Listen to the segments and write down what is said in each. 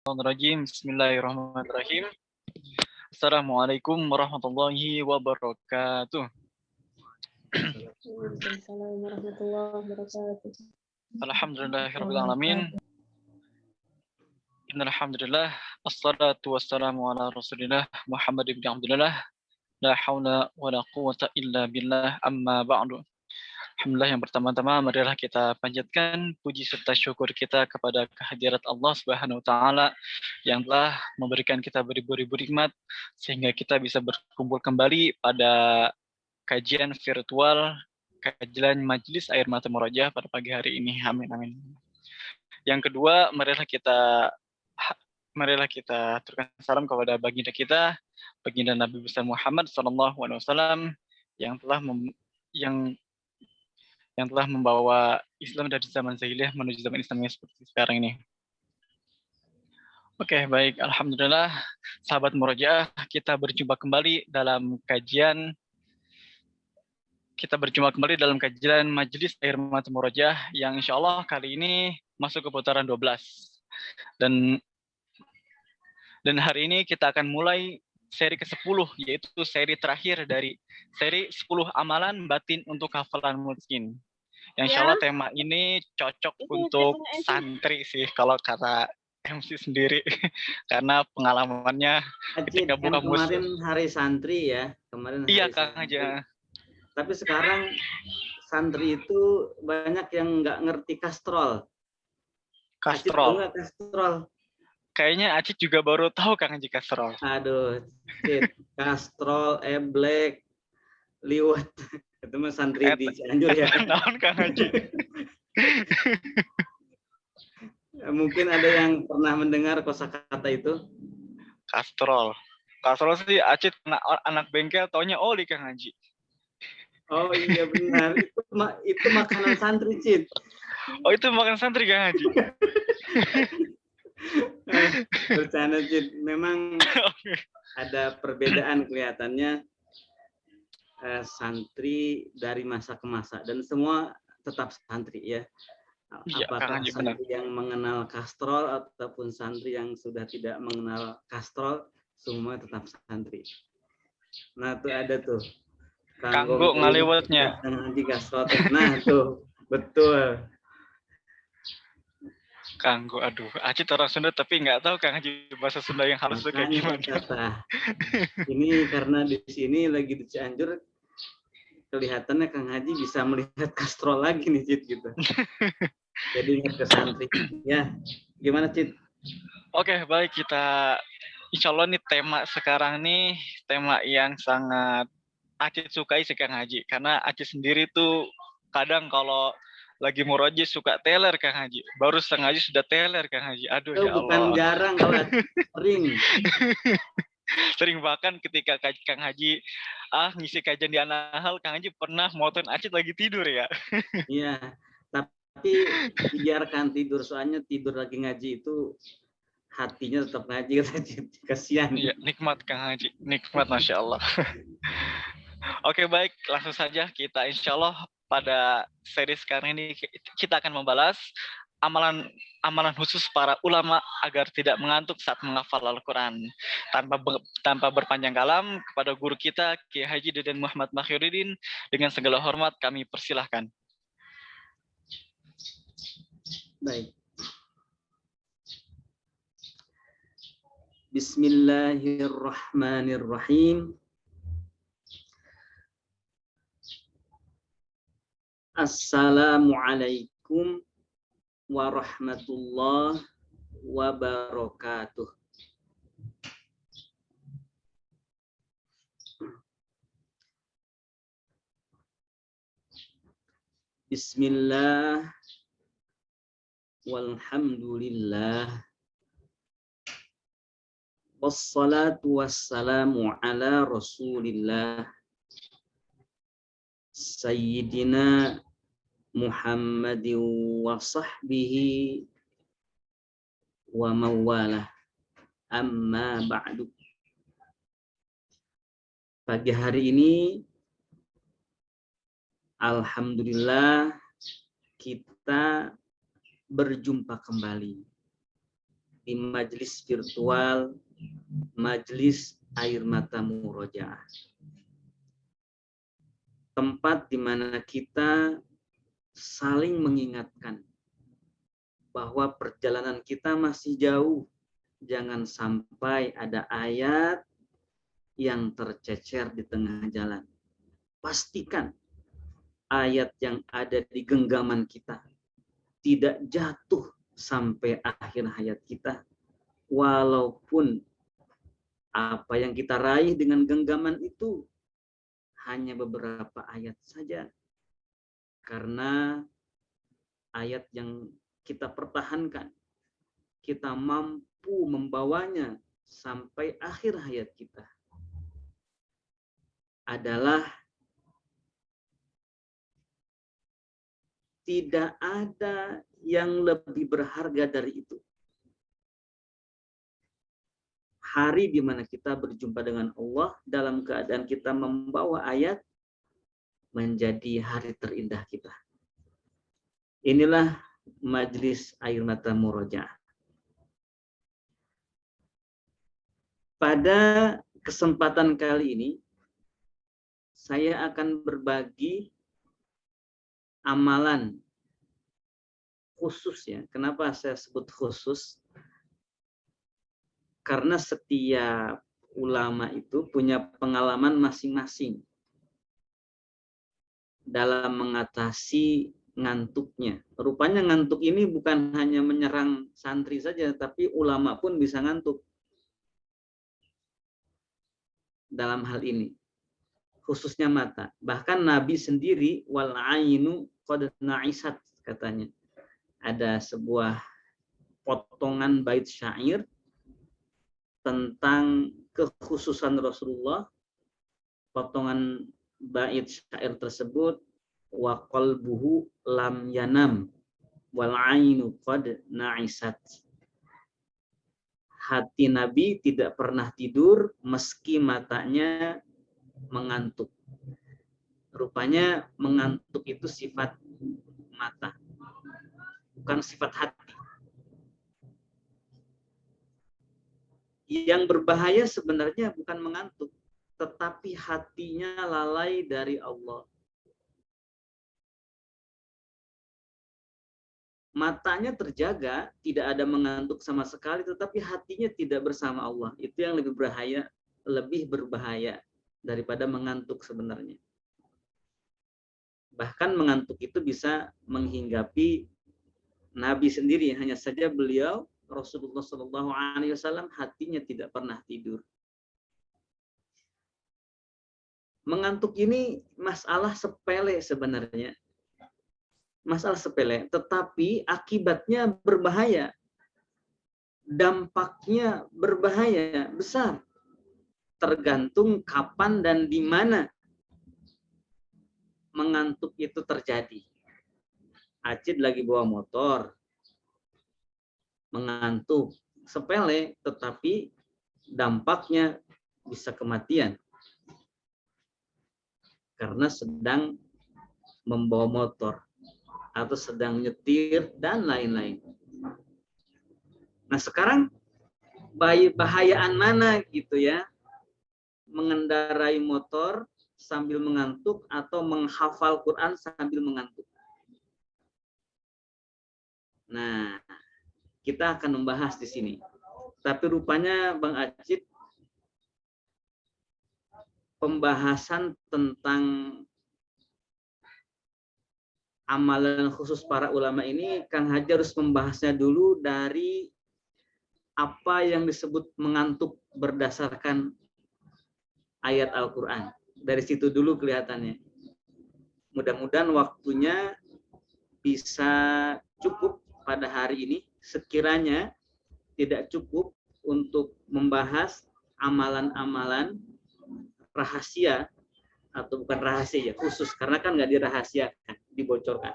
Bismillahirrahmanirrahim. Bismillahirrahmanirrahim. Assalamualaikum warahmatullahi wabarakatuh. Waalaikumsalam warahmatullahi wabarakatuh. Alhamdulillahirabbil alamin. Innalhamdulillah wassalatu wassalamu ala Rasulillah Muhammad ibn Abdullah. La haula wala quwwata illa billah amma ba'du. Alhamdulillah, yang pertama-tama marilah kita panjatkan puji serta syukur kita kepada kehadirat Allah Subhanahu wa taala yang telah memberikan kita beribu-ribu nikmat sehingga kita bisa berkumpul kembali pada kajian virtual kajian Majelis Air Mata Murojaah pada pagi hari ini. Amin amin. Yang kedua, marilah kita aturkan salam kepada baginda kita, baginda Nabi besar Muhammad SAW yang telah membawa Islam dari zaman jahiliyah menuju zaman Islam yang seperti sekarang ini. Oke, baik. Alhamdulillah, sahabat Murojaah, kita berjumpa kembali dalam kajian Majelis Air Mata Murojaah yang insya Allah kali ini masuk ke putaran 12. Dan hari ini kita akan mulai seri ke-10, yaitu seri terakhir dari seri 10 amalan batin untuk hafalan Mutskin. Yang insya Allah tema ini cocok untuk santri sih kalau kata MC sendiri karena pengalamannya ketika buka kemarin hari santri ya, iya Kang aja. Tapi sekarang santri itu banyak yang nggak ngerti kastrol. Kastrol. Kastrol. Kayaknya Acit juga baru tahu Kang Haji kastrol. Aduh, Cid. Kastrol, eblek, liwat. Itu mah santri di Cianjur ya. Naon Kang Haji. Mungkin ada yang pernah mendengar kosakata itu. Kastrol. Kastrol sih Acit anak bengkel taunya oli Kang Haji. Oh iya benar. Itu makanan santri, Cid. Oh itu makanan santri Kang Haji. Bercanda, Cid. Memang ada perbedaan kelihatannya santri dari masa ke masa dan semua tetap santri ya. Apakah santri yang mengenal kastrol ataupun santri yang sudah tidak mengenal kastrol, semua tetap santri. Nah tuh ada tuh kanggo ngaliwatnya. Nah tuh betul. Kanggo, aduh, Acit orang Sunda tapi nggak tahu Kang Haji bahasa Sunda yang halus itu kayak gimana. Ini karena di sini lagi di Cianjur, kelihatannya Kang Haji bisa melihat kastrol lagi nih, Cid, gitu. Jadi ingat ke santri. Ya, gimana, Cid? Oke, baik, kita insya Allah nih tema sekarang nih tema yang sangat Acit sukai sih Kang Haji, karena Acit sendiri tuh kadang kalau lagi murojaah suka teler Kang Haji. Baru setengah aja sudah teler Kang Haji. Aduh ya Allah. Bukan jarang kalau sering. Sering bahkan ketika Kang Haji ngisi kajian di Anahal, Kang Haji pernah motoin Acit lagi tidur ya. Iya, tapi biarkan tidur, soalnya tidur lagi ngaji itu hatinya tetap ngaji, kasihan. Iya, nikmat Kang Haji, nikmat Masya Allah. Oke, baik, langsung saja kita insya Allah pada seri sekarang ini kita akan membahas amalan khusus para ulama agar tidak mengantuk saat menghafal Al-Quran. Tanpa berpanjang kalam, kepada guru kita Kiai Haji Deden Muhammad Makhyuddin, dengan segala hormat kami persilahkan. Baik. Bismillahirrahmanirrahim. Assalamualaikum warahmatullahi wabarakatuh. Bismillah walhamdulillah wassalatu wassalamu ala Rasulillah Sayyidina Muhammadin wa sahbihi wa mawalah, amma ba'du. Pagi hari ini alhamdulillah kita berjumpa kembali di majelis virtual, majelis air mata murojaah. Tempat di mana kita saling mengingatkan bahwa perjalanan kita masih jauh. Jangan sampai ada ayat yang tercecer di tengah jalan. Pastikan ayat yang ada di genggaman kita tidak jatuh sampai akhir hayat kita. Walaupun apa yang kita raih dengan genggaman itu hanya beberapa ayat saja. Karena ayat yang kita pertahankan, kita mampu membawanya sampai akhir hayat kita, adalah tidak ada yang lebih berharga dari itu. Hari di mana kita berjumpa dengan Allah dalam keadaan kita membawa ayat menjadi hari terindah kita. Inilah majelis air mata murojaah. Pada kesempatan kali ini, saya akan berbagi amalan khusus ya. Kenapa saya sebut khusus? Karena setiap ulama itu punya pengalaman masing-masing dalam mengatasi ngantuknya. Rupanya ngantuk ini bukan hanya menyerang santri saja, tapi ulama pun bisa ngantuk dalam hal ini. Khususnya mata. Bahkan Nabi sendiri, wal ainu qad na'isat, katanya. Ada sebuah potongan bait syair tentang kekhususan Rasulullah. Potongan bait syair tersebut, wa qalbuhu lam yanam wal ainu qad na'isat. Hati Nabi tidak pernah tidur meski matanya mengantuk. Rupanya mengantuk itu sifat mata, bukan sifat hati. Yang berbahaya sebenarnya bukan mengantuk, tetapi hatinya lalai dari Allah. Matanya terjaga, tidak ada mengantuk sama sekali, tetapi hatinya tidak bersama Allah. Itu yang lebih berbahaya daripada mengantuk sebenarnya. Bahkan mengantuk itu bisa menghinggapi Nabi sendiri. Hanya saja beliau, Rasulullah SAW, hatinya tidak pernah tidur. Mengantuk ini masalah sepele sebenarnya. Masalah sepele, tetapi akibatnya berbahaya. Dampaknya berbahaya, besar. Tergantung kapan dan di mana mengantuk itu terjadi. Acid lagi bawa motor, mengantuk, sepele, tetapi dampaknya bisa kematian. Karena sedang membawa motor, atau sedang nyetir, dan lain-lain. Nah sekarang, bahayaan mana gitu ya? Mengendarai motor sambil mengantuk atau menghafal Quran sambil mengantuk. Nah, kita akan membahas di sini. Tapi rupanya Bang Acid, pembahasan tentang amalan khusus para ulama ini, Kang Haji harus membahasnya dulu dari apa yang disebut mengantuk berdasarkan ayat Al-Quran. Dari situ dulu kelihatannya. Mudah-mudahan waktunya bisa cukup pada hari ini. Sekiranya tidak cukup untuk membahas amalan-amalan rahasia, atau bukan rahasia ya, khusus, karena kan nggak dirahasiakan, dibocorkan.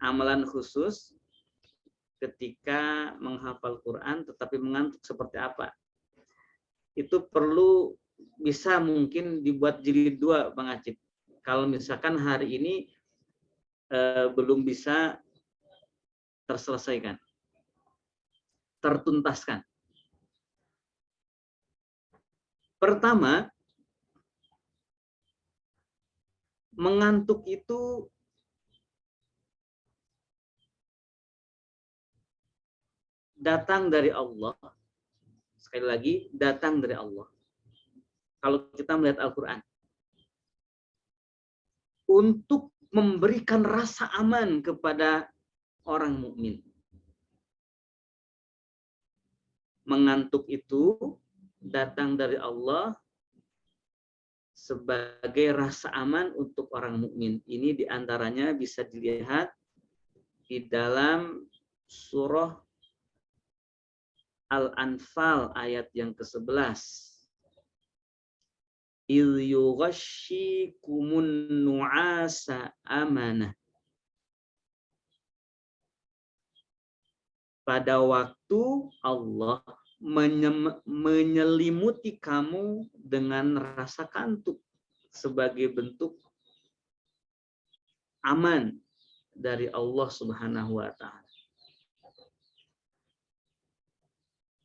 Amalan khusus ketika menghafal Quran tetapi mengantuk seperti apa? Itu perlu bisa mungkin dibuat jilid 2, Bang Acip. Kalau misalkan hari ini belum bisa terselesaikan. tertuntaskan. Pertama, mengantuk itu datang dari Allah. Sekali lagi, datang dari Allah. Kalau kita melihat Al-Quran. Untuk memberikan rasa aman kepada orang mukmin. Mengantuk itu datang dari Allah sebagai rasa aman untuk orang mukmin. Ini diantaranya bisa dilihat di dalam surah Al-Anfal ayat yang ke-11. Il yughashshikumun nu'asa amanah. Pada waktu Allah menyelimuti kamu dengan rasa kantuk sebagai bentuk aman dari Allah Subhanahu wa taala.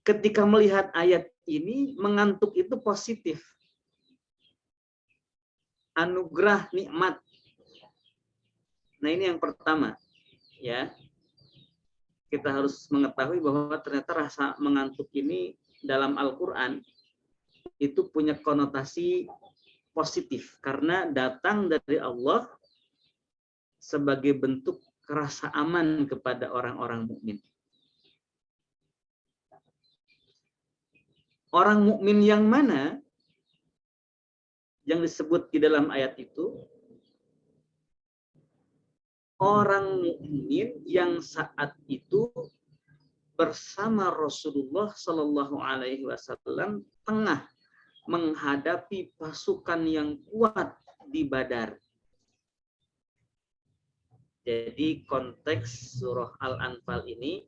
Ketika melihat ayat ini, mengantuk itu positif. Anugerah nikmat. Nah, ini yang pertama, ya. Kita harus mengetahui bahwa ternyata rasa mengantuk ini dalam Al-Qur'an itu punya konotasi positif karena datang dari Allah sebagai bentuk rasa aman kepada orang-orang mukmin. Orang mukmin yang mana yang disebut di dalam ayat itu? Orang mukmin yang saat itu bersama Rasulullah Shallallahu Alaihi Wasallam tengah menghadapi pasukan yang kuat di Badar. Jadi konteks surah Al-Anfal ini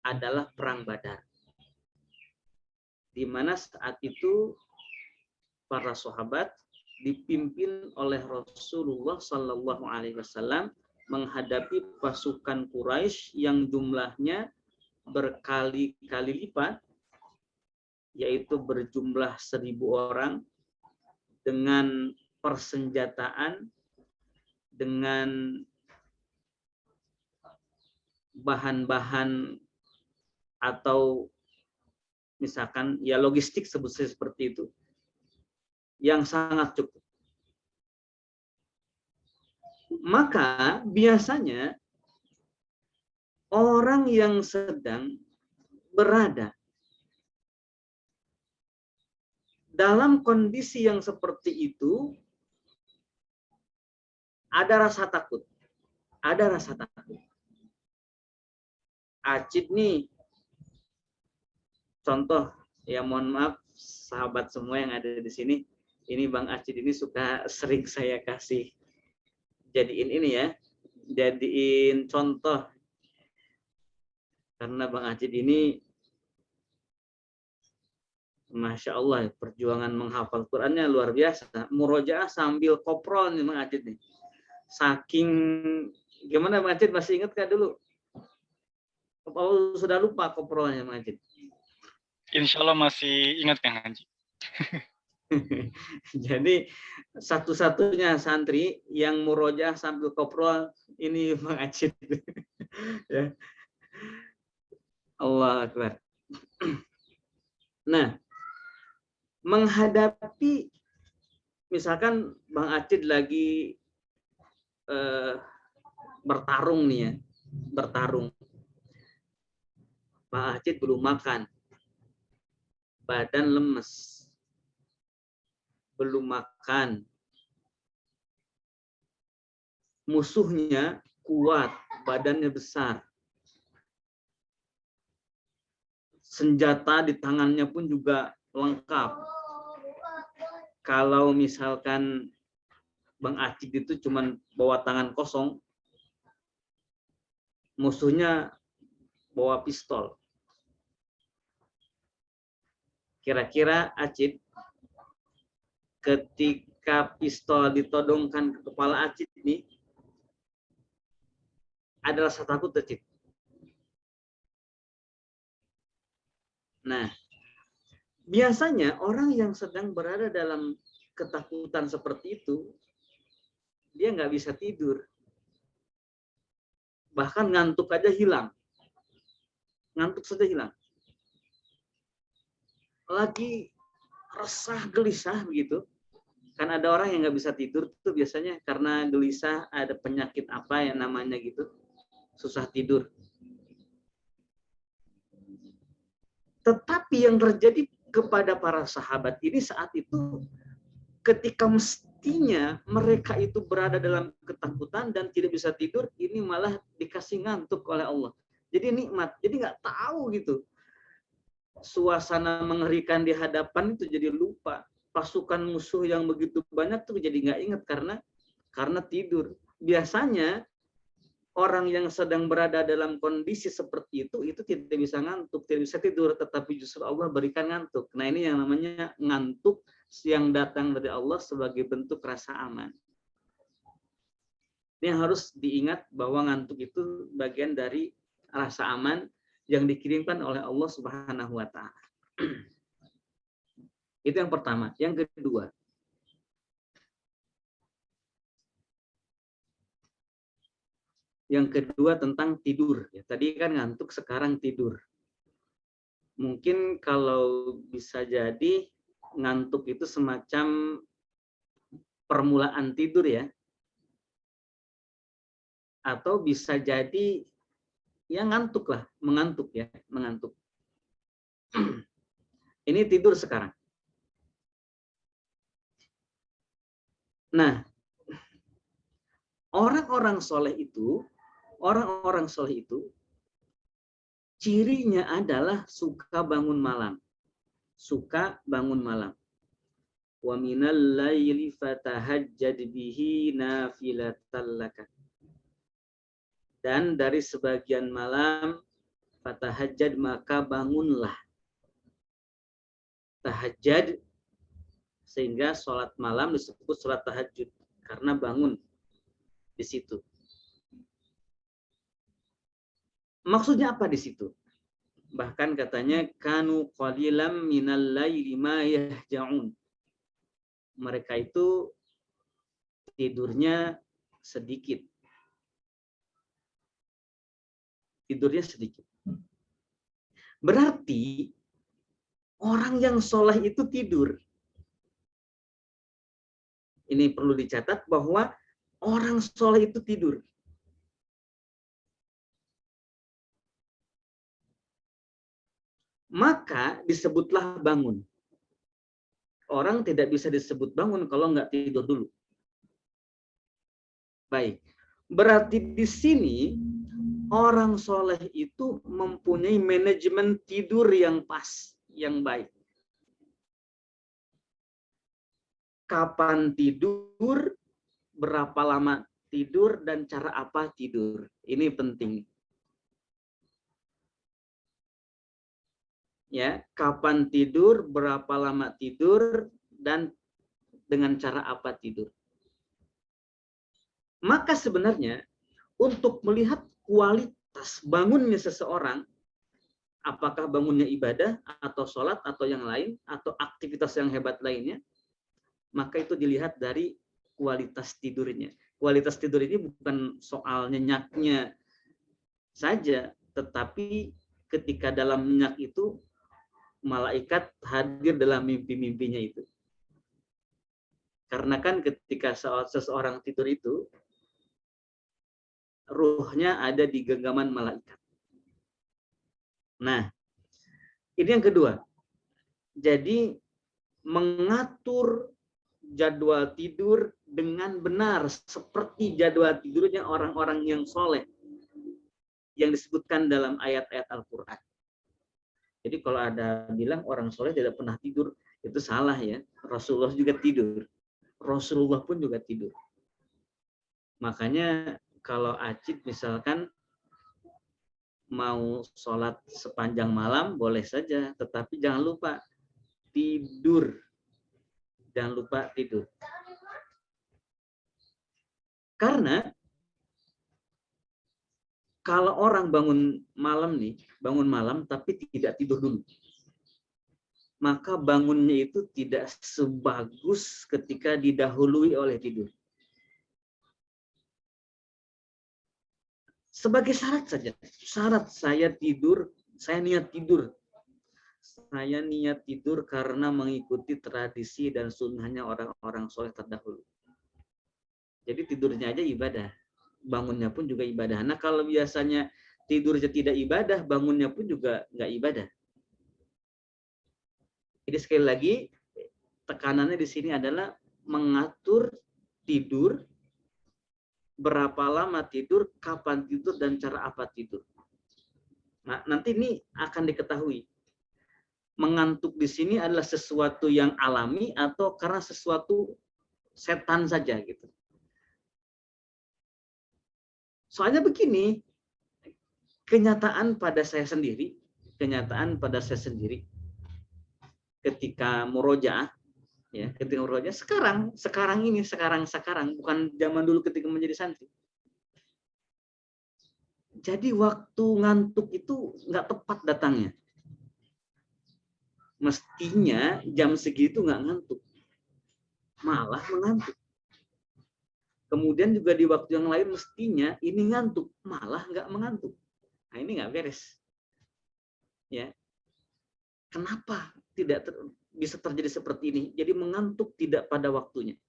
adalah perang Badar, di mana saat itu para sahabat dipimpin oleh Rasulullah Sallallahu Alaihi Wasallam menghadapi pasukan Quraisy yang jumlahnya berkali-kali lipat, yaitu berjumlah 1.000 orang dengan persenjataan, dengan bahan-bahan atau misalkan ya logistik sebut seperti itu, yang sangat cukup. Maka biasanya orang yang sedang berada dalam kondisi yang seperti itu ada rasa takut. Ada rasa takut. Acid nih, contoh, ya mohon maaf sahabat semua yang ada di sini, ini Bang Acid ini sering saya kasih jadiin ini ya, jadiin contoh. Karena Bang Acid ini Masya Allah, perjuangan menghafal Qurannya luar biasa. Murojaah sambil koprol nih Bang Acid nih. Saking, gimana Bang Acid, masih ingat kah dulu? Oh, sudah lupa koprolnya Bang Acid? Insya Allah masih ingat Kang Haji. Jadi satu-satunya santri yang murojaah sambil koprol ini Bang Acid. Ya. Allah Akbar. Nah, menghadapi misalkan Bang Acid lagi bertarung nih ya, bertarung. Bang Acid belum makan, badan lemes, belum makan, musuhnya kuat, badannya besar, senjata di tangannya pun juga lengkap. Kalau misalkan Bang Acid itu cuma bawa tangan kosong, musuhnya bawa pistol. Kira-kira Acid ketika pistol ditodongkan ke kepala Acid ini, ada rasa takut Acid? Nah, biasanya orang yang sedang berada dalam ketakutan seperti itu, dia nggak bisa tidur. Bahkan ngantuk aja hilang. Ngantuk saja hilang. Lagi resah, gelisah begitu. Kan ada orang yang nggak bisa tidur tuh biasanya karena gelisah, ada penyakit apa yang namanya gitu, susah tidur. Tetapi yang terjadi kepada para sahabat ini saat itu, ketika mestinya mereka itu berada dalam ketakutan dan tidak bisa tidur, ini malah dikasih ngantuk oleh Allah. Jadi nikmat, jadi nggak tahu gitu. Suasana mengerikan di hadapan itu jadi lupa. Pasukan musuh yang begitu banyak tuh jadi nggak ingat karena tidur. Biasanya orang yang sedang berada dalam kondisi seperti itu tidak bisa ngantuk, tidak bisa tidur, tetapi justru Allah berikan ngantuk. Nah, ini yang namanya ngantuk yang datang dari Allah sebagai bentuk rasa aman. Ini harus diingat bahwa ngantuk itu bagian dari rasa aman yang dikirimkan oleh Allah Subhanahu wa taala. Itu yang pertama. Yang kedua, tentang tidur. Ya, tadi kan ngantuk, sekarang tidur. Mungkin kalau bisa jadi ngantuk itu semacam permulaan tidur ya. Atau bisa jadi ya ngantuk lah, mengantuk ya, mengantuk. Ini tidur sekarang. Nah, orang-orang soleh itu cirinya adalah suka bangun malam. Suka bangun malam. Wa minal laili fatahajjad bihi nafilatan laka. Dan dari sebagian malam fatahajjad, maka bangunlah. Tahajjud, sehingga sholat malam disebut sholat tahajud karena bangun di situ. Maksudnya apa di situ? Bahkan katanya kanu qalilam minal laili ma yahja'un. Mereka itu tidurnya sedikit. Berarti orang yang soleh itu tidur. Ini perlu dicatat bahwa orang soleh itu tidur. Maka disebutlah bangun. Orang tidak bisa disebut bangun kalau nggak tidur dulu. Baik. Berarti di sini orang soleh itu mempunyai manajemen tidur yang pas, yang baik. Kapan tidur, berapa lama tidur, dan cara apa tidur. Ini penting. Ya, kapan tidur, berapa lama tidur, dan dengan cara apa tidur. Maka sebenarnya untuk melihat kualitas bangunnya seseorang, apakah bangunnya ibadah atau sholat atau yang lain atau aktivitas yang hebat lainnya, maka itu dilihat dari kualitas tidurnya. Kualitas tidur ini bukan soal nyenyaknya saja, tetapi ketika dalam nyenyak itu malaikat hadir dalam mimpi-mimpinya itu. Karena kan ketika seseorang tidur itu, ruhnya ada di genggaman malaikat. Nah, ini yang kedua. Jadi mengatur jadwal tidur dengan benar seperti jadwal tidurnya orang-orang yang soleh yang disebutkan dalam ayat-ayat Al-Quran. Jadi kalau ada bilang orang soleh tidak pernah tidur, itu salah ya. Rasulullah juga tidur. Rasulullah pun juga tidur. Makanya kalau Acid misalkan mau sholat sepanjang malam, boleh saja. Tetapi jangan lupa tidur. Jangan lupa tidur. Karena kalau orang bangun malam tapi tidak tidur dulu. maka bangunnya itu tidak sebagus ketika didahului oleh tidur. Sebagai syarat saja. Syarat saya tidur, saya niat tidur. Saya niat tidur karena mengikuti tradisi dan sunnahnya orang-orang soleh terdahulu. Jadi tidurnya aja ibadah. Bangunnya pun juga ibadah. Nah kalau biasanya tidurnya tidak ibadah, bangunnya pun juga nggak ibadah. Jadi sekali lagi, tekanannya di sini adalah mengatur tidur, berapa lama tidur, kapan tidur, dan cara apa tidur. Nah, nanti ini akan diketahui. Mengantuk di sini adalah sesuatu yang alami atau karena sesuatu setan saja gitu. Soalnya begini, kenyataan pada saya sendiri ketika murojaah, ya, ketika murojaah sekarang, bukan zaman dulu ketika menjadi santri. Jadi waktu ngantuk itu nggak tepat datangnya. Mestinya jam segitu nggak ngantuk, malah mengantuk. Kemudian juga di waktu yang lain mestinya ini ngantuk, malah nggak mengantuk. Nah ini nggak beres. Ya, kenapa tidak bisa terjadi seperti ini? Jadi mengantuk tidak pada waktunya.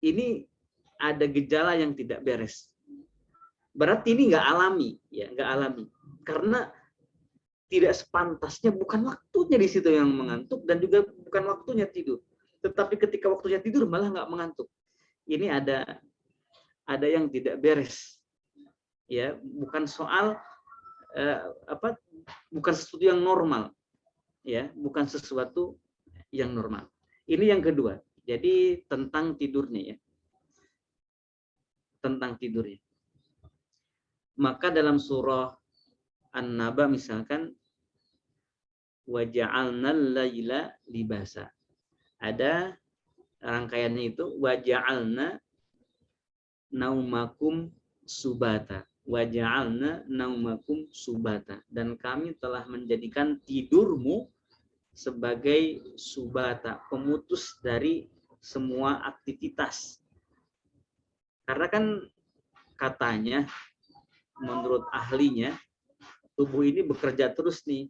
Ini ada gejala yang tidak beres. Berarti ini nggak alami, ya nggak alami. Karena tidak sepantasnya, bukan waktunya di situ yang mengantuk dan juga bukan waktunya tidur. Tetapi ketika waktunya tidur malah nggak mengantuk. Ini ada yang tidak beres. Ya, bukan soal bukan sesuatu yang normal. Ya, bukan sesuatu yang normal. Ini yang kedua. Jadi tentang tidurnya ya. Tentang tidurnya. Maka dalam surah An-Naba misalkan waja'alnal laila libasa. Ada rangkaiannya itu waja'alna naumakum subata. Waja'alna naumakum subata. Dan kami telah menjadikan tidurmu sebagai subata, pemutus dari semua aktivitas. Karena kan katanya menurut ahlinya tubuh ini bekerja terus nih.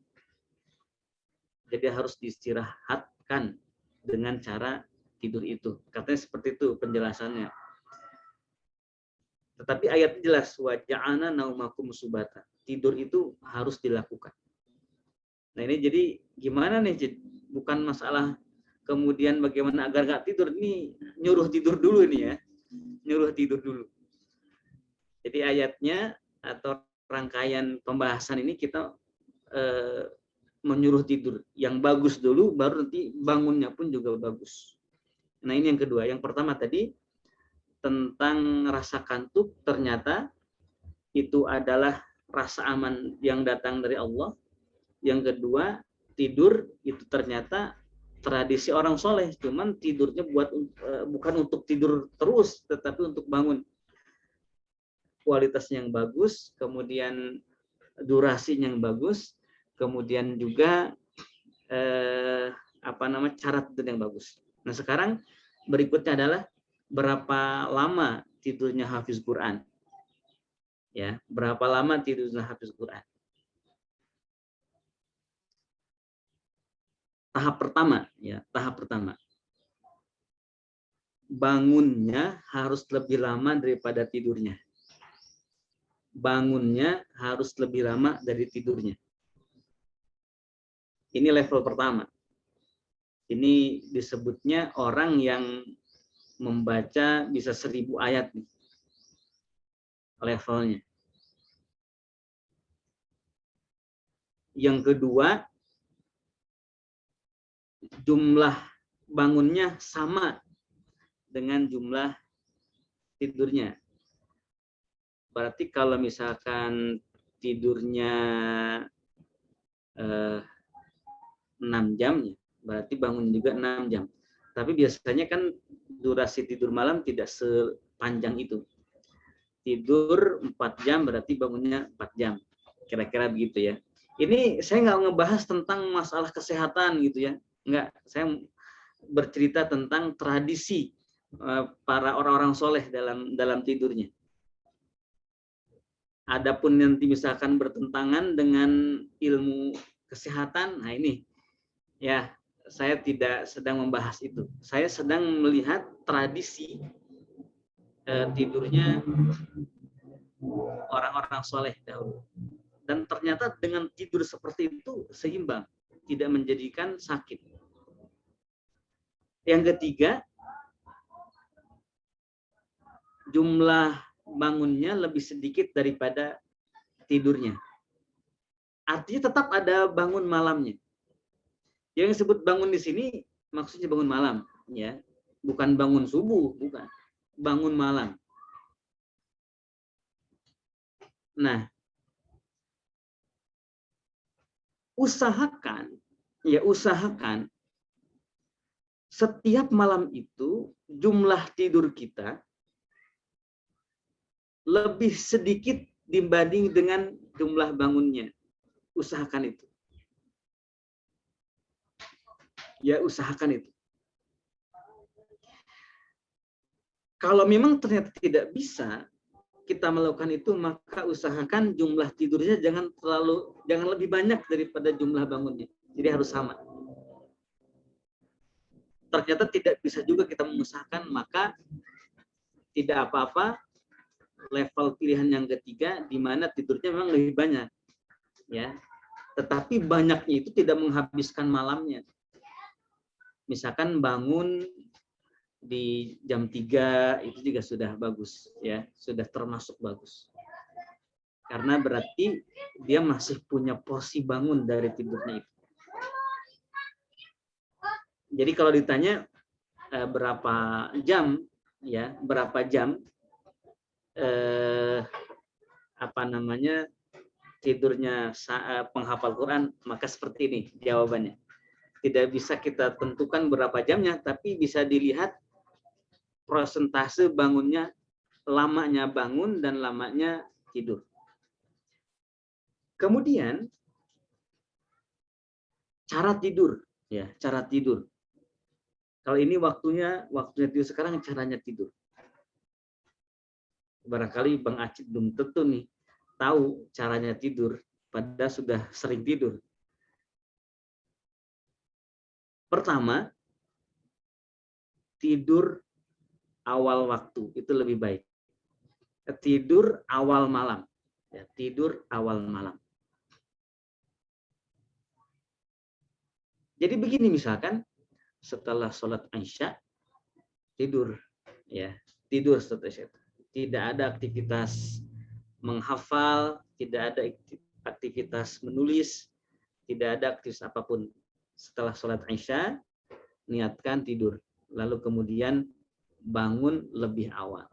Jadi harus diistirahatkan dengan cara tidur itu. Katanya seperti itu penjelasannya. Tetapi ayatnya jelas waja'ana naumakum subata. Tidur itu harus dilakukan. Nah ini jadi gimana nih? Bukan masalah kemudian bagaimana agar nggak tidur, ini nyuruh tidur dulu nih ya. Nyuruh tidur dulu. Jadi ayatnya atau rangkaian pembahasan ini kita menyuruh tidur yang bagus dulu, baru nanti bangunnya pun juga bagus. Nah ini yang kedua. Yang pertama tadi tentang rasa kantuk, ternyata itu adalah rasa aman yang datang dari Allah. Yang kedua, tidur itu ternyata tradisi orang soleh, cuman tidurnya bukan untuk tidur terus, tetapi untuk bangun. Kualitasnya yang bagus, kemudian durasinya yang bagus, kemudian juga cara tidur yang bagus. Nah sekarang berikutnya adalah berapa lama tidurnya hafiz Quran. Ya, berapa lama tidurnya hafiz Quran. Tahap pertama. Bangunnya harus lebih lama daripada tidurnya. Bangunnya harus lebih lama dari tidurnya. Ini level pertama. Ini disebutnya orang yang membaca bisa 1000 ayat nih. Levelnya. Yang kedua, jumlah bangunnya sama dengan jumlah tidurnya. Berarti kalau misalkan tidurnya 6 jam, berarti bangun juga 6 jam. Tapi biasanya kan durasi tidur malam tidak sepanjang itu. Tidur 4 jam berarti bangunnya 4 jam. Kira-kira begitu ya. Ini saya nggak ngebahas tentang masalah kesehatan gitu ya, nggak. Saya bercerita tentang tradisi para orang-orang soleh dalam tidurnya. Adapun nanti misalkan bertentangan dengan ilmu kesehatan, nah ini ya saya tidak sedang membahas itu. Saya sedang melihat tradisi tidurnya orang-orang soleh dahulu. Dan ternyata dengan tidur seperti itu seimbang, tidak menjadikan sakit. Yang ketiga, jumlah bangunnya lebih sedikit daripada tidurnya. Artinya tetap ada bangun malamnya. Yang disebut bangun di sini maksudnya bangun malam, ya, bukan bangun subuh, bukan, bangun malam. Nah, usahakan setiap malam itu jumlah tidur kita lebih sedikit dibanding dengan jumlah bangunnya. Usahakan itu. Ya, usahakan itu. Kalau memang ternyata tidak bisa kita melakukan itu, maka usahakan jumlah tidurnya jangan lebih banyak daripada jumlah bangunnya. Jadi harus sama. Ternyata tidak bisa juga kita mengusahakan, maka tidak apa-apa. Level pilihan yang ketiga, di mana tidurnya memang lebih banyak, ya. Tetapi banyaknya itu tidak menghabiskan malamnya. Misalkan bangun di jam 3 itu juga sudah bagus, ya, sudah termasuk bagus. Karena berarti dia masih punya porsi bangun dari tidurnya itu. Jadi kalau ditanya berapa jam, ya, berapa jam tidurnya penghafal Quran, maka seperti ini jawabannya. Tidak bisa kita tentukan berapa jamnya, tapi bisa dilihat persentase bangunnya, lamanya bangun dan lamanya tidur. Kemudian cara tidur, ya, cara tidur. Kalau ini waktunya tidur sekarang, caranya tidur. Barangkali Bang Acid belum tentu nih tahu caranya tidur, padahal sudah sering tidur. Pertama, tidur awal waktu itu lebih baik. Tidur awal malam, ya, tidur awal malam. Jadi begini, misalkan setelah sholat Isya tidur, ya, tidur setelah Isya. Tidak ada aktivitas menghafal, tidak ada aktivitas menulis, tidak ada aktivitas apapun. Setelah sholat Isya, niatkan tidur. Lalu kemudian bangun lebih awal.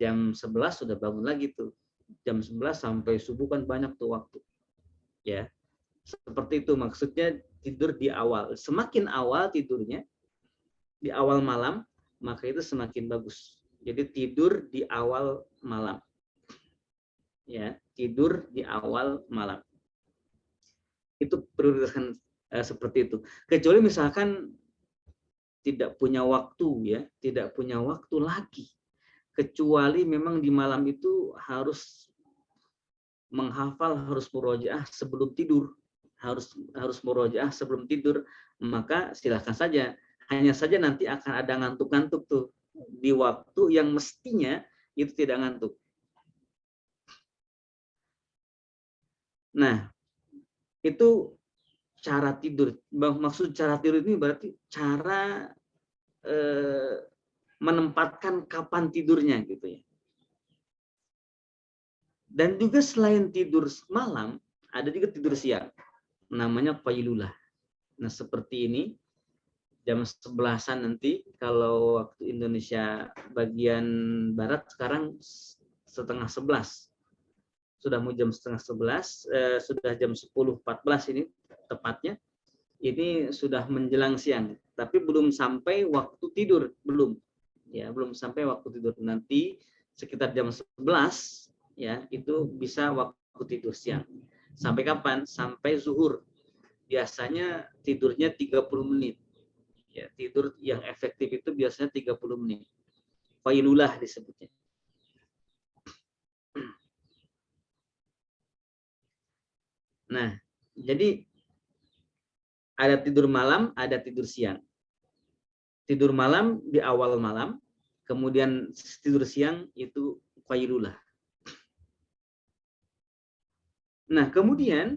Jam 11 sudah bangun lagi tuh. Jam 11 sampai subuh kan banyak tuh waktu. Ya. Seperti itu maksudnya, tidur di awal. Semakin awal tidurnya, di awal malam, maka itu semakin bagus. Jadi tidur di awal malam. Ya, tidur di awal malam. Itu prioritaskan seperti itu. Kecuali misalkan tidak punya waktu, ya, tidak punya waktu lagi. Kecuali memang di malam itu harus menghafal, harus murojaah sebelum tidur. Harus murojaah sebelum tidur, maka silakan saja. Hanya saja nanti akan ada ngantuk-ngantuk tuh di waktu yang mestinya itu tidak ngantuk. Nah, itu cara tidur. Maksud cara tidur ini berarti cara menempatkan kapan tidurnya gitu ya. Dan juga selain tidur malam, ada juga tidur siang. Namanya qailulah. Nah, seperti ini jam 11-an nanti, kalau waktu Indonesia bagian barat sekarang setengah 11. Sudah mau jam setengah 11, sudah jam 10.14 ini tepatnya. Ini sudah menjelang siang, tapi belum sampai waktu tidur, belum. Ya, belum sampai waktu tidur. Nanti sekitar jam 11 ya, itu bisa waktu tidur siang. Sampai kapan? Sampai zuhur. Biasanya tidurnya 30 menit. Ya, tidur yang efektif itu biasanya 30 menit. Qailulah disebutnya. Nah, jadi ada tidur malam, ada tidur siang. Tidur malam di awal malam, kemudian tidur siang itu qailulah. Nah, kemudian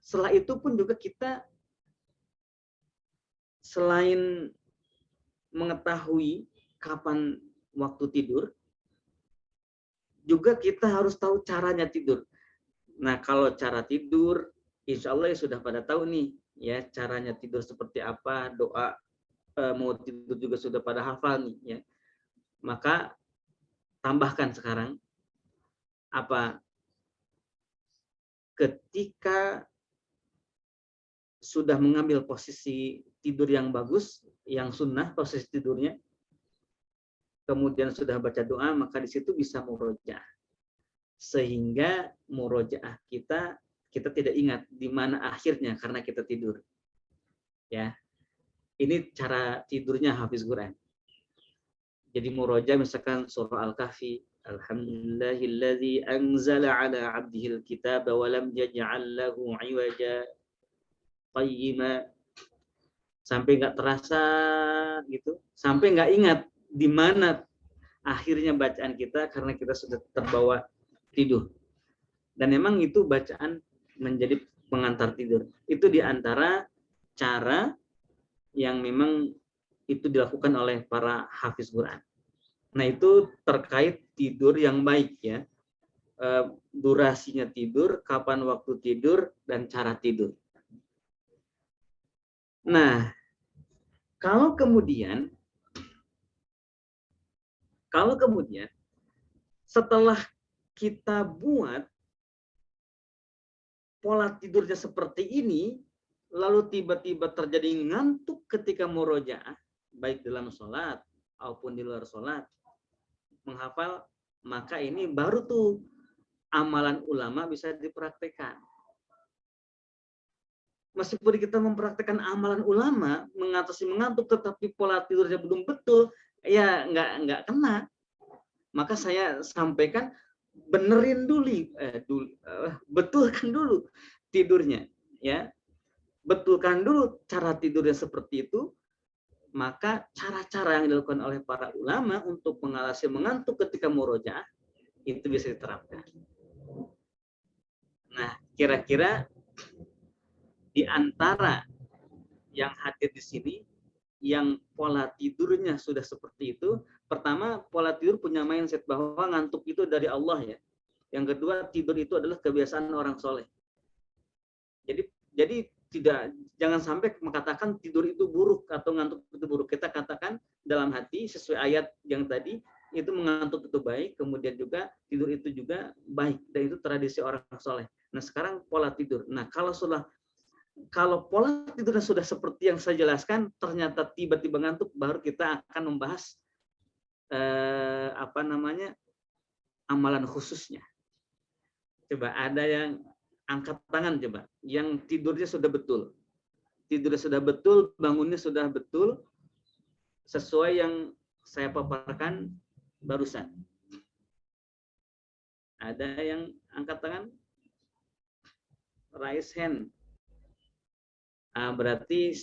setelah itu pun juga kita selain mengetahui kapan waktu tidur, juga kita harus tahu caranya tidur. Nah, kalau cara tidur, insya Allah ya sudah pada tahu nih, ya caranya tidur seperti apa, doa mau tidur juga sudah pada hafal nih, ya. Maka tambahkan sekarang apa? Ketika sudah mengambil posisi tidur yang bagus, yang sunnah posisi tidurnya, kemudian sudah baca doa, maka di situ bisa murojaah. Sehingga murojaah kita tidak ingat di mana akhirnya karena kita tidur. Ya. Ini cara tidurnya hafiz Quran. Jadi murojaah misalkan surah Al-Kahfi, Alhamdulillahilladzi anzala ala 'abdihil kitaba wa lam yaj'al lahu 'iwaja qayyima, sampai nggak terasa gitu, sampai nggak ingat di mana akhirnya bacaan kita karena kita sudah terbawa tidur. Dan memang itu bacaan menjadi pengantar tidur. Itu diantara cara yang memang itu dilakukan oleh para hafiz Quran. Nah, itu terkait tidur yang baik, ya. Durasinya tidur, kapan waktu tidur, dan cara tidur. Nah, kalau kemudian setelah kita buat pola tidurnya seperti ini, lalu tiba-tiba terjadi ngantuk ketika murojaah, baik dalam sholat maupun di luar sholat, menghafal, maka ini baru tuh amalan ulama bisa dipraktekkan. Meskipun kita mempraktekkan amalan ulama, mengatasi mengantuk, tetapi pola tidurnya belum betul, ya nggak kena. Maka saya sampaikan, benerin dulu, betulkan dulu tidurnya, ya. Betulkan dulu cara tidurnya seperti itu, maka cara-cara yang dilakukan oleh para ulama untuk mengatasi mengantuk ketika murojaah itu bisa diterapkan. Nah, kira-kira di antara yang hadir di sini yang pola tidurnya sudah seperti itu, pertama, pola tidur punya mindset bahwa ngantuk itu dari Allah, ya. Yang kedua, tidur itu adalah kebiasaan orang soleh. Jadi jangan sampai mengatakan tidur itu buruk atau ngantuk itu buruk. Kita katakan dalam hati sesuai ayat yang tadi, itu mengantuk itu baik, kemudian juga tidur itu juga baik, dan itu tradisi orang soleh. Nah, sekarang pola tidur. Nah, kalau pola tidurnya sudah seperti yang saya jelaskan, ternyata tiba-tiba ngantuk, baru kita akan membahas amalan khususnya. Coba ada yang angkat tangan, coba yang tidurnya sudah betul, bangunnya sudah betul, sesuai yang saya paparkan barusan. Ada yang angkat tangan? Raise hand. Berarti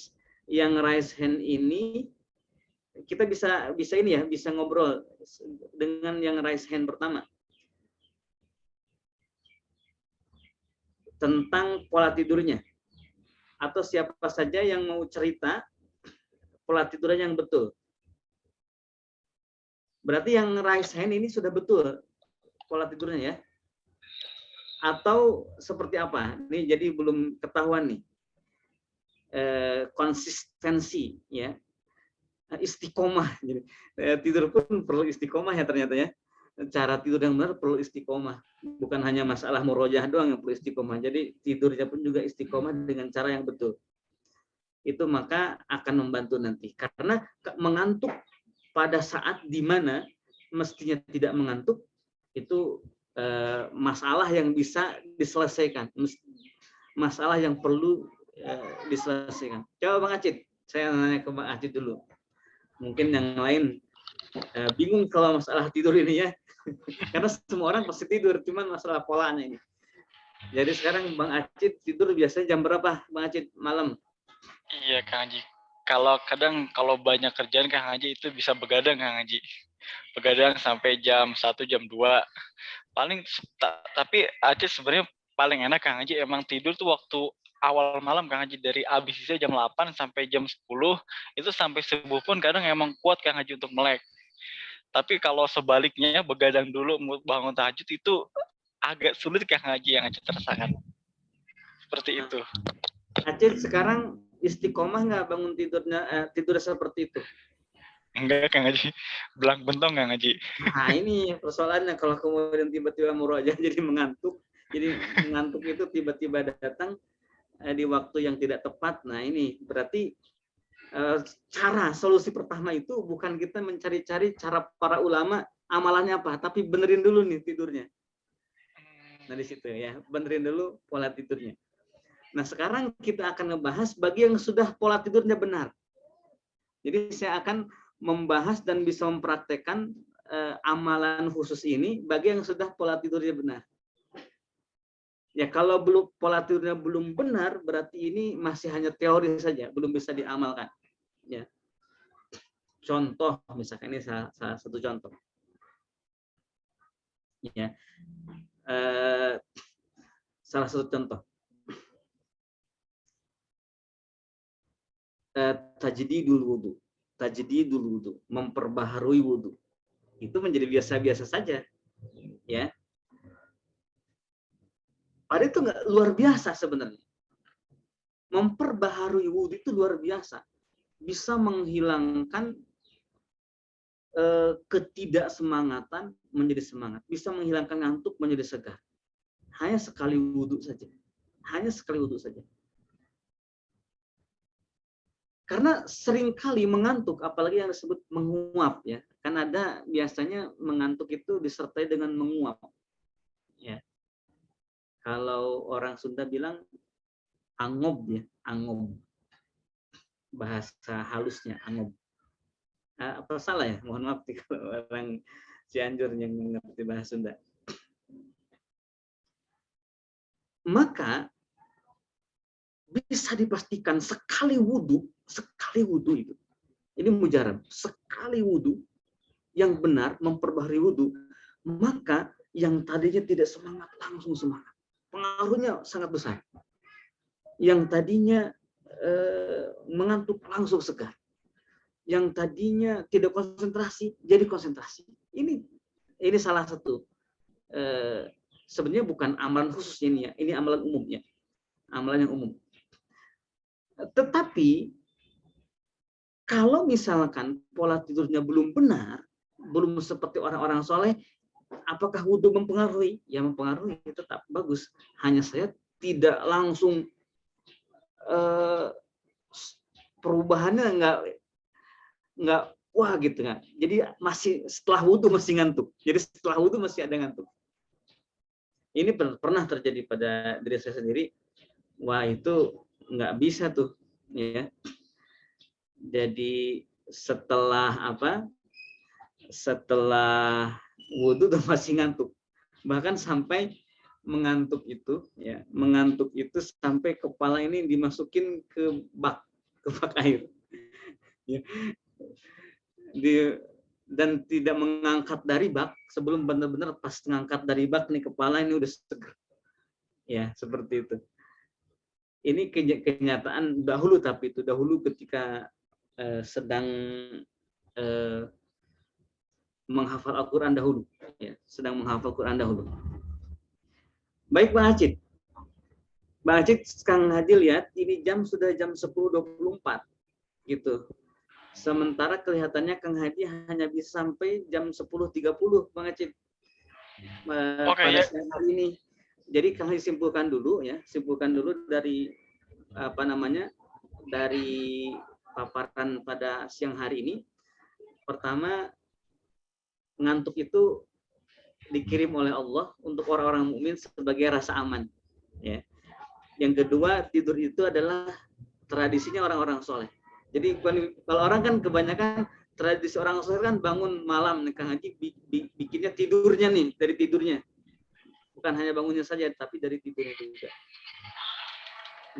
yang raise hand ini kita bisa ini ya, bisa ngobrol dengan yang raise hand pertama tentang pola tidurnya, atau siapa saja yang mau cerita pola tidurnya yang betul. Berarti yang raise hand ini sudah betul pola tidurnya, ya, atau seperti apa? Ini jadi belum ketahuan nih konsistensi, ya, istiqomah. Jadi, tidur pun perlu istiqomah, ya, ternyata, ya. Cara tidur yang benar perlu istiqomah, bukan hanya masalah murojaah doang yang perlu istiqomah. Jadi tidurnya pun juga istiqomah dengan cara yang betul. Itu maka akan membantu nanti, karena mengantuk pada saat di mana mestinya tidak mengantuk, itu masalah yang bisa diselesaikan, masalah yang perlu diselesaikan. Coba Bang Acit, saya nanya ke Bang Acit dulu. Mungkin yang lain bingung kalau masalah tidur ini ya, karena semua orang pasti tidur, cuman masalah polanya ini. Jadi sekarang Bang Acit tidur biasanya jam berapa, Bang Acit, malam? Iya, Kang Haji. Kalau banyak kerjaan Kang Haji itu bisa begadang Kang Haji. Begadang sampai jam 1, jam 2. Paling tapi Acit sebenarnya paling enak Kang Haji emang tidur tuh waktu awal malam Kang Haji, dari abis isya jam 8 sampai jam 10 itu sampai subuh pun kadang emang kuat Kang Haji untuk melek. Tapi kalau sebaliknya begadang dulu bangun tahajud itu agak sulit Kang Haji yang Acit rasakan. Seperti itu. Acit sekarang istiqomah nggak bangun tidur seperti itu? Enggak Kang Haji, belang bentong Kang Haji. Nah ini persoalannya, kalau kemudian tiba-tiba murojaah jadi mengantuk itu tiba-tiba datang di waktu yang tidak tepat. Nah ini berarti solusi pertama itu bukan kita mencari-cari cara para ulama amalannya apa, tapi benerin dulu nih tidurnya. Nah di situ ya, benerin dulu pola tidurnya. Nah sekarang kita akan ngebahas bagi yang sudah pola tidurnya benar. Jadi saya akan membahas dan bisa mempraktekkan amalan khusus ini bagi yang sudah pola tidurnya benar. Ya kalau belum pola tidurnya belum benar, berarti ini masih hanya teori saja, belum bisa diamalkan. Ya. Contoh, misalkan ini salah satu contoh. Ya. Salah satu contoh. Tajdidul wudu, memperbaharui wudu. Itu menjadi biasa-biasa saja. Ya. Padahal itu nggak luar biasa sebenarnya. Memperbaharui wudu itu luar biasa. Bisa menghilangkan ketidaksemangatan menjadi semangat. Bisa menghilangkan ngantuk menjadi segar. Hanya sekali wudu saja. Hanya sekali wudu saja. Karena seringkali mengantuk, apalagi yang disebut menguap ya. Kan ada biasanya mengantuk itu disertai dengan menguap. Ya. Kalau orang Sunda bilang angob ya, angob. Bahasa halusnya angob. Apa salah ya? Mohon maaf kalau orang Cianjur yang mengerti bahasa Sunda. Maka bisa dipastikan sekali wudhu itu, ini mujarab, sekali wudhu yang benar memperbaharui wudhu, maka yang tadinya tidak semangat langsung semangat. Pengaruhnya sangat besar. Yang tadinya mengantuk langsung segar. Yang tadinya tidak konsentrasi jadi konsentrasi. Ini salah satu. Sebenarnya bukan amalan khusus ini ya, ini amalan umumnya, amalan yang umum. Tetapi kalau misalkan pola tidurnya belum benar, belum seperti orang-orang soleh, apakah wudhu mempengaruhi? Ya mempengaruhi, tetap bagus. Hanya saya tidak langsung perubahannya nggak wah gitu nggak. Jadi masih setelah wudhu masih ngantuk. Jadi setelah wudhu masih ada ngantuk. Ini pernah terjadi pada diri saya sendiri. Wah itu nggak bisa tuh ya. Jadi setelah wudhu tuh masih ngantuk, bahkan sampai mengantuk itu sampai kepala ini dimasukin ke bak air ya. Dan tidak mengangkat dari bak sebelum benar-benar pas mengangkat dari bak nih kepala ini udah seger ya, seperti itu. Ini kenyataan dahulu, tapi itu dahulu ketika sedang menghafal Al-Quran dahulu. Ya, sedang menghafal Al-Quran dahulu. Baik Bang Acit. Bang Acit, Kang Hadi lihat, ini sudah jam 10.24. Gitu. Sementara kelihatannya Kang Hadi hanya bisa sampai jam 10.30, Bang Acit. Pada siang hari ini. Jadi Kang Hadi simpulkan dulu dari dari paparan pada siang hari ini. Pertama, ngantuk itu dikirim oleh Allah untuk orang-orang mukmin sebagai rasa aman. Ya. Yang kedua, tidur itu adalah tradisinya orang-orang soleh. Jadi kalau orang kan kebanyakan tradisi orang soleh kan bangun malam nih Kang Haji bikinnya tidurnya nih, dari tidurnya. Bukan hanya bangunnya saja, tapi dari tidurnya juga.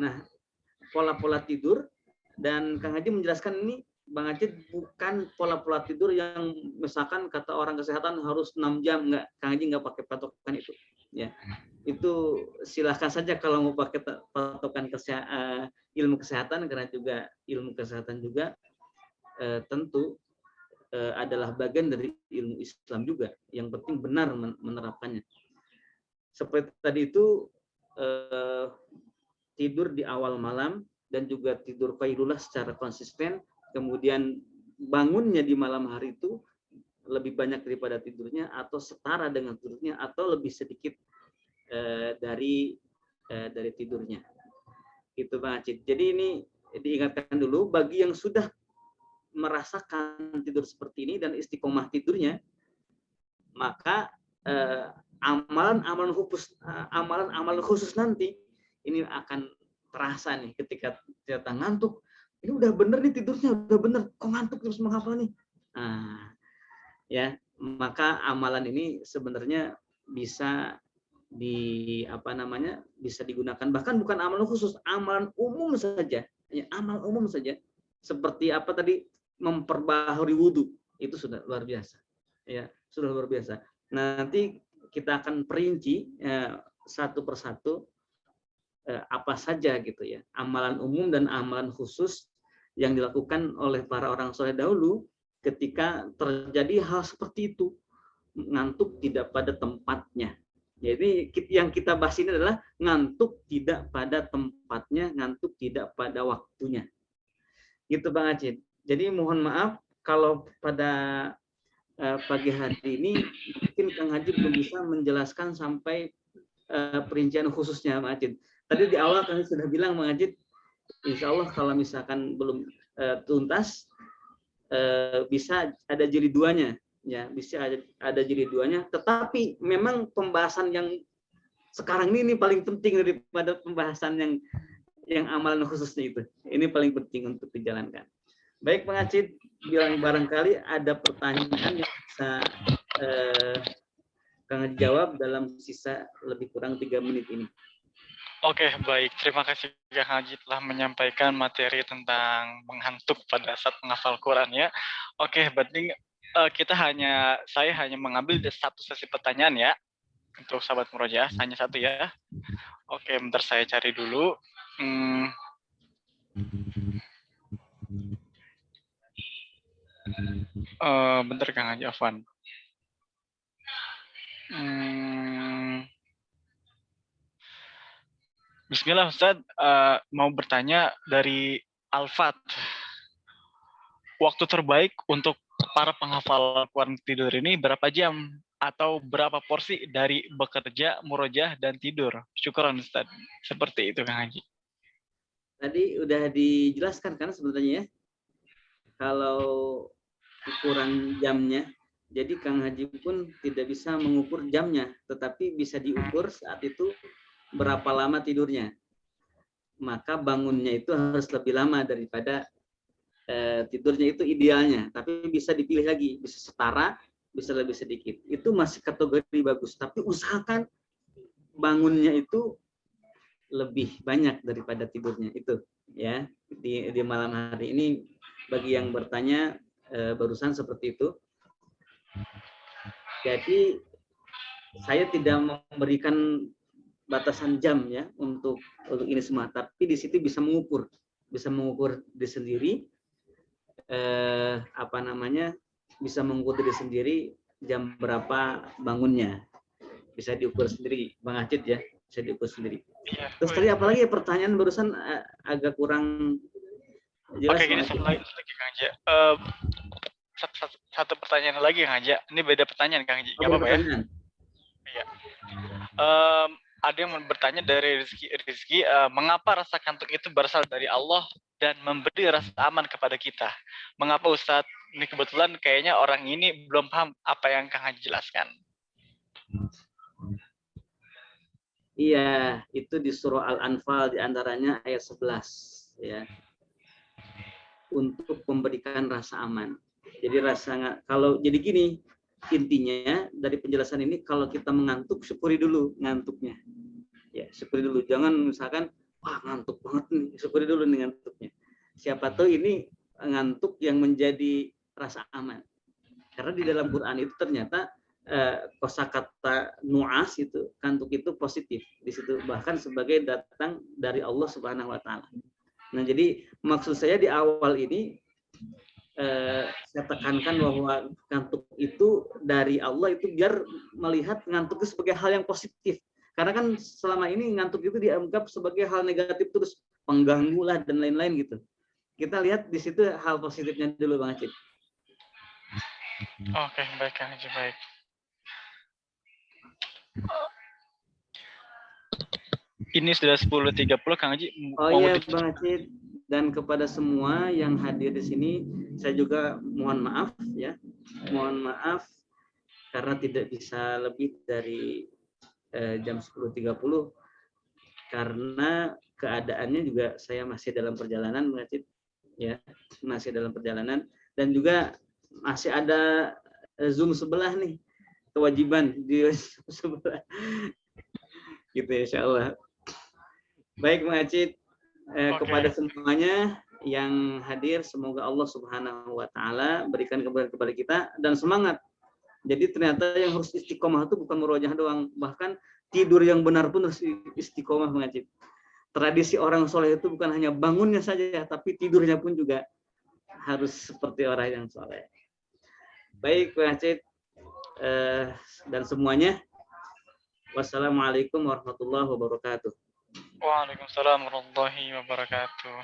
Nah, pola-pola tidur, dan Kang Haji menjelaskan ini, Bang Acid, bukan pola-pola tidur yang misalkan kata orang kesehatan harus 6 jam, enggak. Kang Haji enggak pakai patokan itu. Ya, itu silahkan saja kalau mau pakai patokan ilmu kesehatan, karena juga ilmu kesehatan juga tentu adalah bagian dari ilmu Islam juga. Yang penting benar menerapkannya. Seperti tadi itu tidur di awal malam dan juga tidur qailulah secara konsisten, kemudian bangunnya di malam hari itu lebih banyak daripada tidurnya atau setara dengan tidurnya atau lebih sedikit dari tidurnya. Itu Bang Acid. Jadi ini diingatkan dulu bagi yang sudah merasakan tidur seperti ini dan istiqomah tidurnya, maka amalan-amalan khusus nanti ini akan terasa nih ketika ternyata ngantuk. Ini udah bener nih tidurnya, udah bener. Kok ngantuk terus menghafal nih? Nah, ya, maka amalan ini sebenarnya bisa bisa digunakan, bahkan bukan amalan khusus, amalan umum saja. Ya, amal umum saja. Seperti apa tadi, memperbaharui wudhu, itu sudah luar biasa. Ya, sudah luar biasa. Nanti kita akan perinci satu persatu apa saja gitu ya, amalan umum dan amalan khusus yang dilakukan oleh para orang soleh dahulu ketika terjadi hal seperti itu, ngantuk tidak pada tempatnya. Jadi yang kita bahas ini adalah ngantuk tidak pada tempatnya, ngantuk tidak pada waktunya. Gitu Bang Acid. Jadi mohon maaf kalau pada pagi hari ini mungkin Kang Haji belum bisa menjelaskan sampai perincian khususnya Bang Acid. Tadi di awal kami sudah bilang Bang Acid, insya Allah kalau misalkan belum tuntas, bisa ada jilid 2-nya, ya bisa ada jilid 2-nya. Tetapi memang pembahasan yang sekarang ini paling penting daripada pembahasan yang amalan khususnya itu. Ini paling penting untuk dijalankan. Baik Bang Acid, bilang barangkali ada pertanyaan yang bisa Kang Haji jawab dalam sisa lebih kurang 3 menit ini. Oke, baik. Terima kasih Kang Haji telah menyampaikan materi tentang mengantuk pada saat menghafal Quran ya. Oke, berarti saya hanya mengambil satu sesi pertanyaan ya untuk sahabat Murojaah, hanya satu ya. Oke, bentar saya cari dulu. Bentar Kang Haji, Afwan. Bismillah Ustaz, mau bertanya dari Alfat. Waktu terbaik untuk para penghafal Quran tidur ini berapa jam atau berapa porsi dari bekerja, murojaah dan tidur? Syukran Ustaz. Seperti itu Kang Haji. Tadi udah dijelaskan kan sebenarnya ya. Kalau ukuran jamnya, jadi Kang Haji pun tidak bisa mengukur jamnya, tetapi bisa diukur saat itu berapa lama tidurnya. Maka bangunnya itu harus lebih lama daripada tidurnya, itu idealnya. Tapi bisa dipilih lagi, bisa setara, bisa lebih sedikit. Itu masih kategori bagus. Tapi usahakan bangunnya itu lebih banyak daripada tidurnya itu. Ya, di malam hari ini bagi yang bertanya barusan seperti itu. Jadi saya tidak memberikan batasan jam ya untuk ini semua, tapi di situ bisa mengukur diri sendiri, bisa mengukur diri sendiri jam berapa bangunnya, bisa diukur sendiri Bang Acid ya, bisa diukur sendiri. Ya, terus tadi apalagi ya pertanyaan barusan agak kurang jelas. Oke, gini satu lagi Kang Haji. Satu pertanyaan lagi Kang Haji. Ini beda pertanyaan Kang Haji. Enggak apa-apa ya? Iya. Ada yang bertanya dari Rizky, mengapa rasa kantuk itu berasal dari Allah dan memberi rasa aman kepada kita? Mengapa Ustadz? Ini kebetulan kayaknya orang ini belum paham apa yang Kang Haji jelaskan. Iya, itu di surah Al-Anfal diantaranya ayat 11 ya. Untuk memberikan rasa aman. Jadi kalau jadi gini, intinya dari penjelasan ini, kalau kita mengantuk, syukuri dulu ngantuknya. Ya, syukuri dulu. Jangan misalkan, wah ngantuk banget nih, syukuri dulu nih ngantuknya. Siapa tahu ini ngantuk yang menjadi rasa aman. Karena di dalam Quran itu ternyata kosakata nu'as itu, kantuk itu positif di situ, bahkan sebagai datang dari Allah Subhanahu wa taala. Nah, jadi maksud saya di awal ini saya tekankan bahwa ngantuk itu dari Allah itu biar melihat ngantuk itu sebagai hal yang positif. Karena kan selama ini ngantuk itu dianggap sebagai hal negatif, terus pengganggu lah dan lain-lain gitu. Kita lihat di situ hal positifnya dulu, Bang Acip. Oke, baik Kang Haji, baik. Ini sudah 10.30, Kang Haji. Oh iya, Bang Acip. Dan kepada semua yang hadir di sini, saya juga mohon maaf ya. Mohon maaf karena tidak bisa lebih dari jam 10.30 karena keadaannya juga saya masih dalam perjalanan, Bang Acip. Ya, masih dalam perjalanan dan juga masih ada Zoom sebelah nih. Kewajiban di sebelah. Gitu ya, insyaallah. Baik, Bang Acip, kepada semuanya yang hadir, semoga Allah Subhanahu wa taala berikan keberkahan kepada kita dan semangat. Jadi ternyata yang harus istiqomah itu bukan murojaah doang, bahkan tidur yang benar pun harus istiqomah, Bang Acip. Tradisi orang soleh itu bukan hanya bangunnya saja, tapi tidurnya pun juga harus seperti orang yang soleh. Baik, Bang Acip, dan semuanya. Wassalamualaikum warahmatullahi wabarakatuh. Waalaikumsalam warahmatullahi wabarakatuh.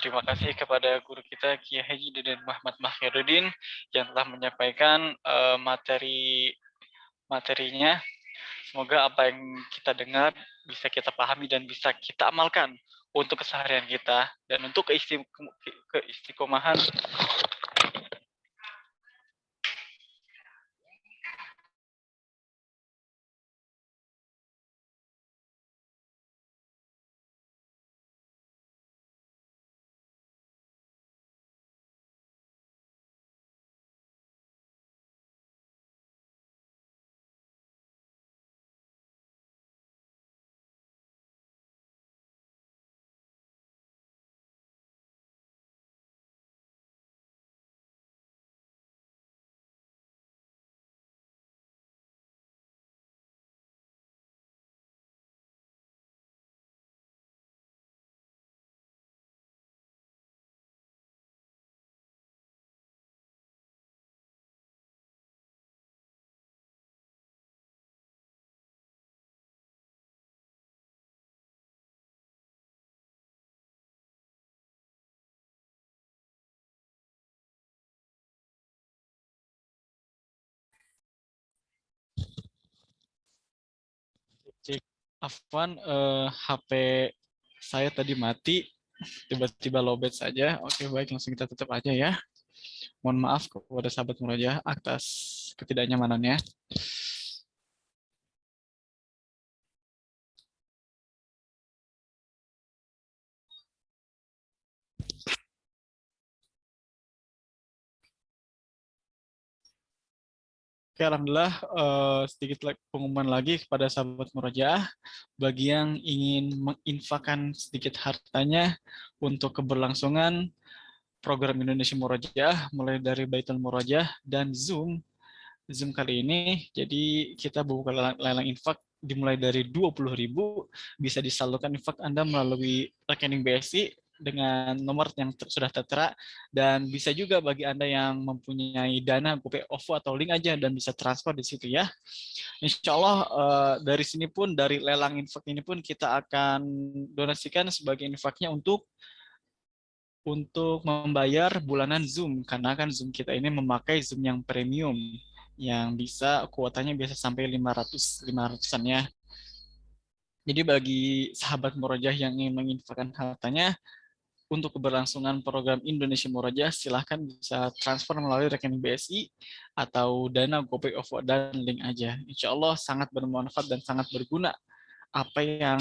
Terima kasih kepada guru kita Kiai Haji Deden Muhammad Makhairuddin yang telah menyampaikan materinya. Semoga apa yang kita dengar bisa kita pahami dan bisa kita amalkan untuk keseharian kita dan untuk keistiqomahan Afwan, HP saya tadi mati, tiba-tiba lowbat saja. Oke, baik, langsung kita tutup aja ya. Mohon maaf kepada sahabat murojaah atas ketidaknyamanannya. Oke, alhamdulillah, sedikit pengumuman lagi kepada sahabat murojaah bagi yang ingin menginfakkan sedikit hartanya untuk keberlangsungan program Indonesia Murojaah mulai dari Baitul Murojaah dan Zoom kali ini. Jadi kita buka lelang infak dimulai dari 20.000, bisa disalurkan infak Anda melalui rekening BSI dengan nomor yang sudah tertera, dan bisa juga bagi Anda yang mempunyai dana GoPay OVO atau link aja dan bisa transfer di situ ya. Insya Allah dari sini pun, dari lelang infak ini pun kita akan donasikan sebagai infaknya untuk membayar bulanan Zoom, karena kan Zoom kita ini memakai Zoom yang premium yang bisa kuotanya biasa sampai 500-an ya. Jadi bagi sahabat murojaah yang ingin menginfakkan hartanya, untuk keberlangsungan program Indonesia Murojaah, silahkan bisa transfer melalui rekening BSI atau Dana, GoPay, OVO, dan link aja. Insya Allah sangat bermanfaat dan sangat berguna apa yang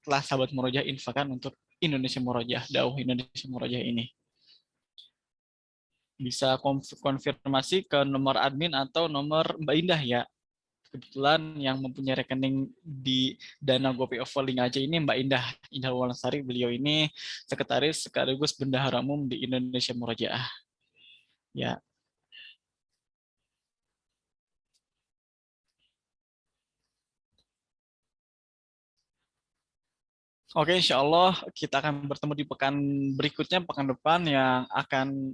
telah sahabat Murojaah infakkan untuk Indonesia Murojaah, dakwah Indonesia Murojaah ini. Bisa konfirmasi ke nomor admin atau nomor Mbak Indah ya. Kebetulan yang mempunyai rekening di Dana, GoPay, OVO, link aja ini Mbak Indah Walansari. Beliau ini sekretaris sekaligus bendahara umum di Indonesia Murojaah. Ya. Oke, insya Allah kita akan bertemu di pekan berikutnya, pekan depan yang akan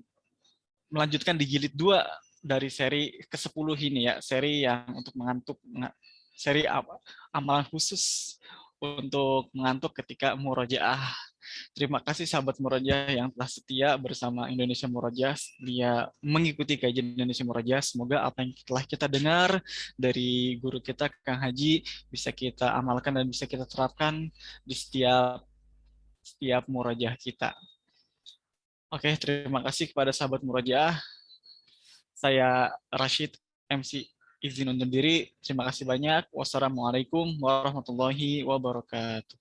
melanjutkan di jilid 2 dari seri ke-10 ini ya, seri yang untuk mengantuk, seri amalan khusus untuk mengantuk ketika murojaah. Terima kasih sahabat murojaah yang telah setia bersama Indonesia Murojaah, dia mengikuti kajian Indonesia Murojaah. Semoga apa yang telah kita dengar dari guru kita Kang Haji bisa kita amalkan dan bisa kita terapkan di setiap murojaah kita. Oke, terima kasih kepada sahabat murojaah. Saya Rashid MC izin undur diri. Terima kasih banyak. Wassalamualaikum warahmatullahi wabarakatuh.